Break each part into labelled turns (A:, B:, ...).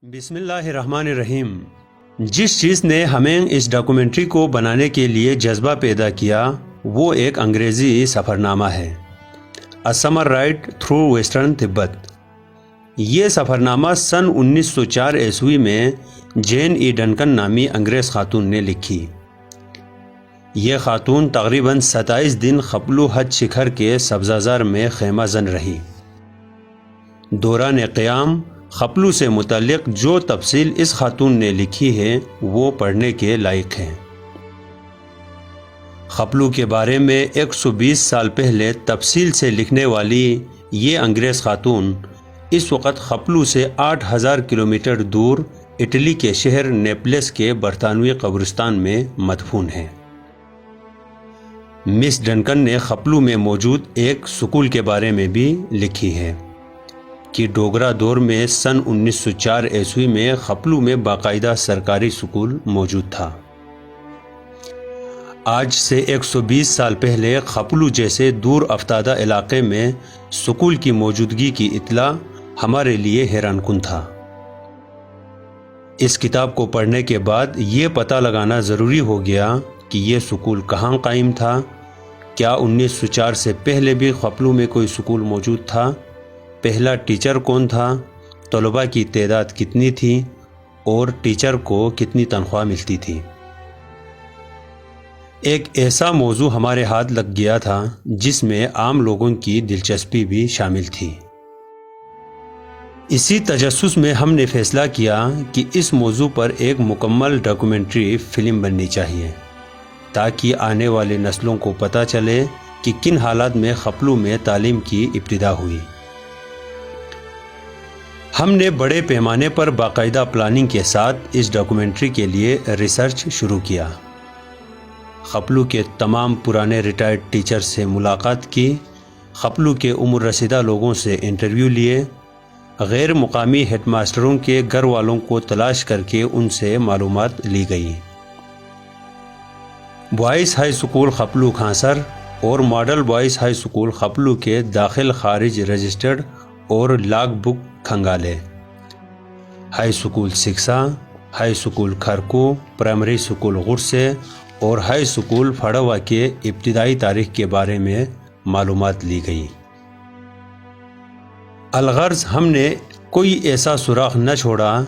A: بسم اللہ الرحمن الرحیم۔ جس چیز نے ہمیں اس ڈاکومنٹری کو بنانے کے لیے جذبہ پیدا کیا وہ ایک انگریزی سفرنامہ ہے، اے سمر رائڈ تھرو ویسٹرن تبت۔ یہ سفرنامہ سن 1904 عیسوی میں جین ای ڈنکن نامی انگریز خاتون نے لکھی۔ یہ خاتون تقریباً 27 دن خپلو حج شکھر کے سبزہ زار میں خیمہ زن رہی۔ دوران قیام خپلو سے متعلق جو تفصیل اس خاتون نے لکھی ہے وہ پڑھنے کے لائق ہے۔ خپلو کے بارے میں 120 سال پہلے تفصیل سے لکھنے والی یہ انگریز خاتون اس وقت خپلو سے 8000 کلومیٹر دور اٹلی کے شہر نیپلس کے برطانوی قبرستان میں مدفون ہے۔ مس ڈنکن نے خپلو میں موجود ایک سکول کے بارے میں بھی لکھی ہے کہ ڈوگرا دور میں سن 1904 عیسوی میں خپلو میں باقاعدہ سرکاری سکول موجود تھا۔ آج سے 120 سال پہلے خپلو جیسے دور افتادہ علاقے میں سکول کی موجودگی کی اطلاع ہمارے لیے حیران کن تھا۔ اس کتاب کو پڑھنے کے بعد یہ پتہ لگانا ضروری ہو گیا کہ یہ سکول کہاں قائم تھا، کیا 1904 سے پہلے بھی خپلو میں کوئی سکول موجود تھا، پہلا ٹیچر کون تھا، طلباء کی تعداد کتنی تھی اور ٹیچر کو کتنی تنخواہ ملتی تھی۔ ایک ایسا موضوع ہمارے ہاتھ لگ گیا تھا جس میں عام لوگوں کی دلچسپی بھی شامل تھی۔ اسی تجسس میں ہم نے فیصلہ کیا کہ اس موضوع پر ایک مکمل ڈاکومنٹری فلم بننی چاہیے تاکہ آنے والے نسلوں کو پتہ چلے کہ کن حالات میں خپلو میں تعلیم کی ابتدا ہوئی۔ ہم نے بڑے پیمانے پر باقاعدہ پلاننگ کے ساتھ اس ڈاکومنٹری کے لیے ریسرچ شروع کیا۔ خپلو کے تمام پرانے ریٹائرڈ ٹیچر سے ملاقات کی، خپلو کے عمر رسیدہ لوگوں سے انٹرویو لیے، غیر مقامی ہیڈ ماسٹروں کے گھر والوں کو تلاش کر کے ان سے معلومات لی گئی۔ Boys high school Khaplu Khansar اور model boys high school Khaplu کے داخل خارج رجسٹرڈ اور لاگ بک کھنگالے، high school Siksa, high school Kharku, primary school Ghursay اور ہائی سکول پھڑوا کے ابتدائی تاریخ کے بارے میں معلومات لی گئی۔ الغرض ہم نے کوئی ایسا سراغ نہ چھوڑا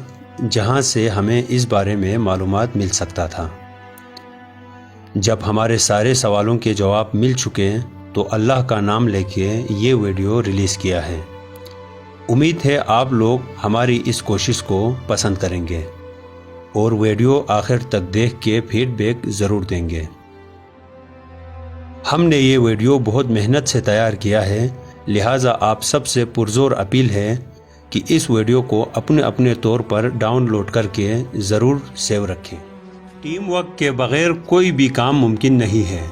A: جہاں سے ہمیں اس بارے میں معلومات مل سکتا تھا۔ جب ہمارے سارے سوالوں کے جواب مل چکے تو اللہ کا نام لے کے یہ ویڈیو ریلیز کیا ہے۔ امید ہے آپ لوگ ہماری اس کوشش کو پسند کریں گے اور ویڈیو آخر تک دیکھ کے فیڈ بیک ضرور دیں گے۔ ہم نے یہ ویڈیو بہت محنت سے تیار کیا ہے، لہٰذا آپ سب سے پرزور اپیل ہے کہ اس ویڈیو کو اپنے اپنے طور پر ڈاؤن لوڈ کر کے ضرور سیو رکھیں۔ ٹیم ورک کے بغیر کوئی بھی کام ممکن نہیں ہے۔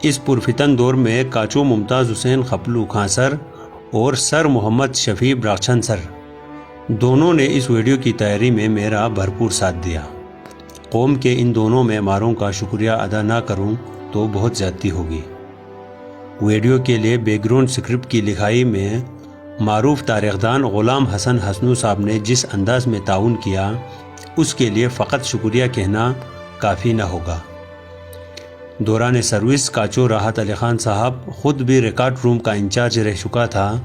A: اس پرفتن دور میں کاچو ممتاز حسین خپلو کھانسر اور سر محمد شفیع براکچھن سر دونوں نے اس ویڈیو کی تیاری میں میرا بھرپور ساتھ دیا۔ قوم کے ان دونوں معماروں کا شکریہ ادا نہ کروں تو بہت زیادتی ہوگی۔ ویڈیو کے لیے بیک گراؤنڈ اسکرپٹ کی لکھائی میں معروف تاریخ دان غلام حسن حسنو صاحب نے جس انداز میں تعاون کیا اس کے لیے فقط شکریہ کہنا کافی نہ ہوگا۔ دوران سروس کاچو راحت علی خان صاحب خود بھی ریکارڈ روم کا انچارج رہ چکا تھا،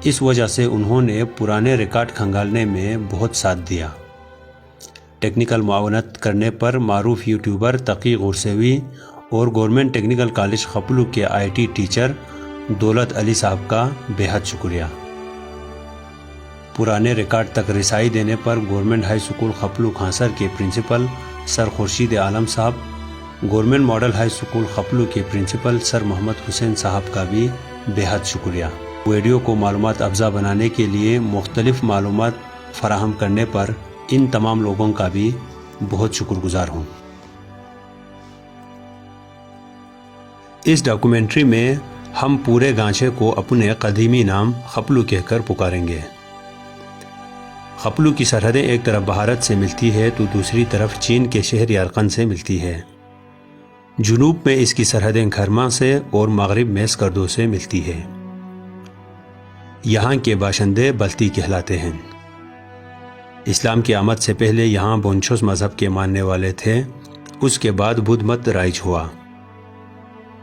A: اس وجہ سے انہوں نے پرانے ریکارڈ کھنگالنے میں بہت ساتھ دیا۔ ٹیکنیکل معاونت کرنے پر معروف یوٹیوبر تقی غرسیوی اور گورنمنٹ ٹیکنیکل کالج خپلو کے IT ٹیچر دولت علی صاحب کا بے حد شکریہ۔ پرانے ریکارڈ تک رسائی دینے پر گورنمنٹ ہائی سکول خپلو کھانسر کے پرنسپل سر خورشید عالم صاحب، government model high school Khaplu کے پرنسپل سر محمد حسین صاحب کا بھی بے حد شکریہ۔ ویڈیو کو معلومات افزا بنانے کے لیے مختلف معلومات فراہم کرنے پر ان تمام لوگوں کا بھی بہت شکر گزار ہوں۔ اس ڈاکومنٹری میں ہم پورے گانچے کو اپنے قدیمی نام خپلو کہہ کر پکاریں گے۔ خپلو کی سرحدیں ایک طرف بھارت سے ملتی ہے تو دوسری طرف چین کے شہر یارقند سے ملتی ہے۔ جنوب میں اس کی سرحدیں کھرما سے اور مغرب میں اسکردو سے ملتی ہے۔ یہاں کے باشندے بلتی کہلاتے ہیں۔ اسلام کی آمد سے پہلے یہاں بونچھوس مذہب کے ماننے والے تھے، اس کے بعد بدھ مت رائج ہوا۔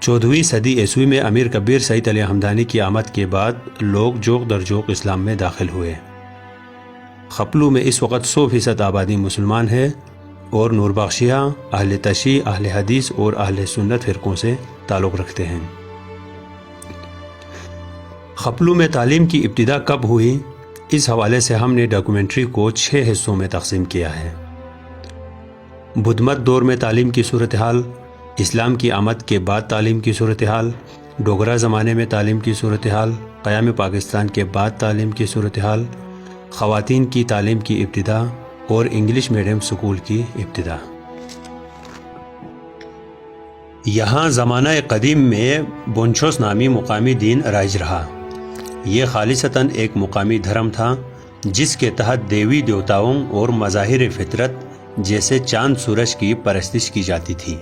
A: 14ویں صدی عیسوی میں امیر کبیر سعید علی ہمدانی کی آمد کے بعد لوگ جوق در جوق اسلام میں داخل ہوئے۔ خپلو میں اس وقت 100% آبادی مسلمان ہے اور نوربخشیہ اہل تشیع، اہل حدیث اور اہل سنت فرقوں سے تعلق رکھتے ہیں۔ خپلو میں تعلیم کی ابتدا کب ہوئی، اس حوالے سے ہم نے ڈاکومنٹری کو 6 حصوں میں تقسیم کیا ہے۔ بدھ مت دور میں تعلیم کی صورتحال، اسلام کی آمد کے بعد تعلیم کی صورتحال، ڈوگرا زمانے میں تعلیم کی صورتحال، قیام پاکستان کے بعد تعلیم کی صورتحال، خواتین کی تعلیم کی ابتدا اور انگلش میڈیم سکول کی ابتدا۔ یہاں زمانہ قدیم میں بونچھوس نامی مقامی دین رائج رہا۔ یہ خالصتاً ایک مقامی دھرم تھا جس کے تحت دیوی دیوتاؤں اور مظاہر فطرت جیسے چاند سورج کی پرستش کی جاتی تھی۔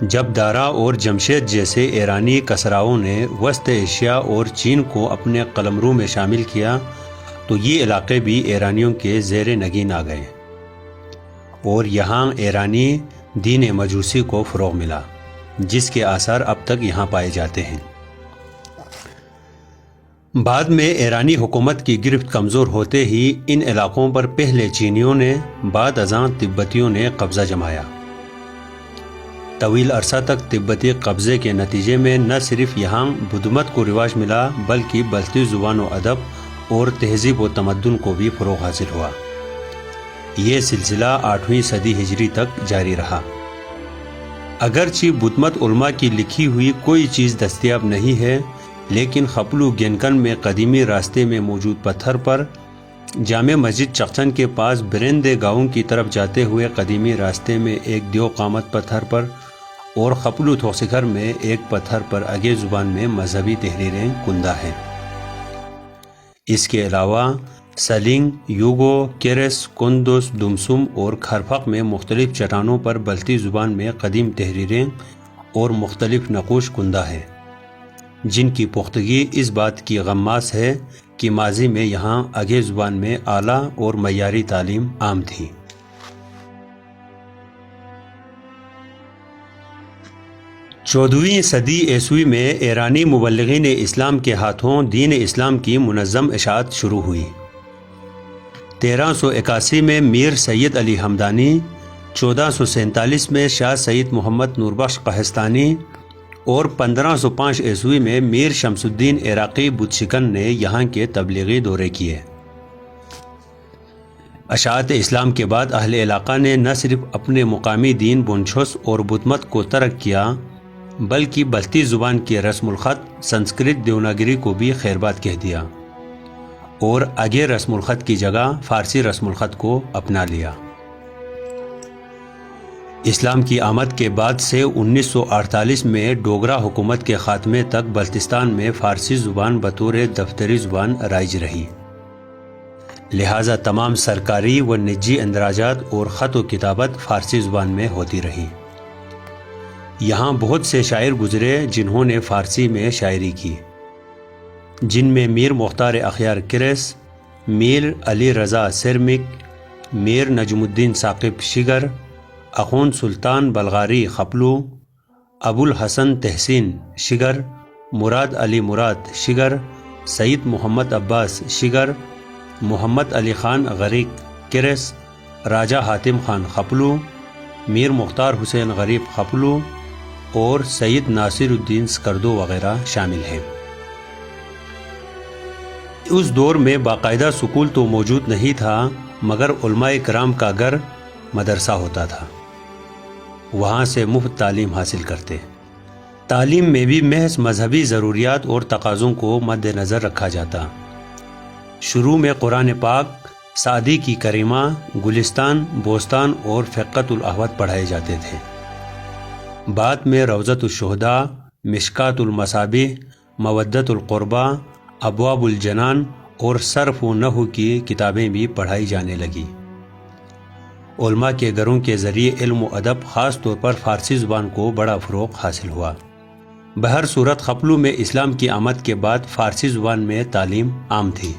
A: جب دارا اور جمشید جیسے ایرانی کسراؤں نے وسط ایشیا اور چین کو اپنے قلمرو میں شامل کیا تو یہ علاقے بھی ایرانیوں کے زیر نگین آ گئے اور یہاں ایرانی دین مجوسی کو فروغ ملا، جس کے آثار اب تک یہاں پائے جاتے ہیں۔ بعد میں ایرانی حکومت کی گرفت کمزور ہوتے ہی ان علاقوں پر پہلے چینیوں نے، بعد ازاں تبتیوں نے قبضہ جمایا۔ طویل عرصہ تک تبتی قبضے کے نتیجے میں نہ صرف یہاں بدھ مت کو رواج ملا بلکہ بلتی زبان و ادب اور تہذیب و تمدن کو بھی فروغ حاصل ہوا۔ یہ سلسلہ 8ویں صدی ہجری تک جاری رہا۔ اگرچہ بدھ مت علماء کی لکھی ہوئی کوئی چیز دستیاب نہیں ہے، لیکن خپلو گینکن میں قدیمی راستے میں موجود پتھر پر، جامع مسجد چقچن کے پاس برندے گاؤں کی طرف جاتے ہوئے قدیمی راستے میں ایک دیو قامت پتھر پر اور خپلو تھوسکھر میں ایک پتھر پر اگے زبان میں مذہبی تحریریں کندہ ہیں۔ اس کے علاوہ سلنگ، یوگو، کیرس، کندوس، دمسم اور کھرفق میں مختلف چٹانوں پر بلتی زبان میں قدیم تحریریں اور مختلف نقوش کندہ ہیں، جن کی پختگی اس بات کی غماس ہے کہ ماضی میں یہاں اگے زبان میں اعلیٰ اور معیاری تعلیم عام تھی۔ 14ویں صدی عیسوی میں ایرانی مبلغین اسلام کے ہاتھوں دین اسلام کی منظم اشاعت شروع ہوئی۔ 1381 میں میر سید علی ہمدانی، 1447 میں شاہ سید محمد نوربخش قہستانی اور 1505 عیسوی میں میر شمس الدین عراقی بدھ شکن نے یہاں کے تبلیغی دورے کیے۔ اشاعت اسلام کے بعد اہل علاقہ نے نہ صرف اپنے مقامی دین بونچھوس اور بدھ مت کو ترک کیا بلکہ بلتی زبان کی رسم الخط سنسکرت دیوناگری کو بھی خیرباد کہہ دیا اور آگے رسم الخط کی جگہ فارسی رسم الخط کو اپنا لیا۔ اسلام کی آمد کے بعد سے 1948 میں ڈوگرا حکومت کے خاتمے تک بلتستان میں فارسی زبان بطور دفتری زبان رائج رہی، لہٰذا تمام سرکاری و نجی اندراجات اور خط و کتابت فارسی زبان میں ہوتی رہی۔ یہاں بہت سے شاعر گزرے جنہوں نے فارسی میں شاعری کی، جن میں میر مختار اخیار کرس، میر علی رضا سرمک، میر نجم الدین ثاقب شگر، اخون سلطان بلغاری خپلو، ابو الحسن تحسین شگر، مراد علی مراد شگر، سید محمد عباس شگر، محمد علی خان غریق کرس، راجہ حاتم خان خپلو، میر مختار حسین غریب خپلو اور سید ناصر الدین سکردو وغیرہ شامل ہیں۔ اس دور میں باقاعدہ سکول تو موجود نہیں تھا، مگر علماء کرام کا گھر مدرسہ ہوتا تھا، وہاں سے مفت تعلیم حاصل کرتے۔ تعلیم میں بھی محض مذہبی ضروریات اور تقاضوں کو مد نظر رکھا جاتا۔ شروع میں قرآن پاک، سعدی کی کریمہ، گلستان، بوستان اور فقۃ الاحوت پڑھائے جاتے تھے۔ بعد میں روضۃ الشہداء، مشکات المصابیح، مودت القربہ، ابواب الجنان اور صرف و نحو کی کتابیں بھی پڑھائی جانے لگی۔ علماء کے گھروں کے ذریعے علم و ادب خاص طور پر فارسی زبان کو بڑا فروغ حاصل ہوا۔ بہر صورت خپلو میں اسلام کی آمد کے بعد فارسی زبان میں تعلیم عام تھی۔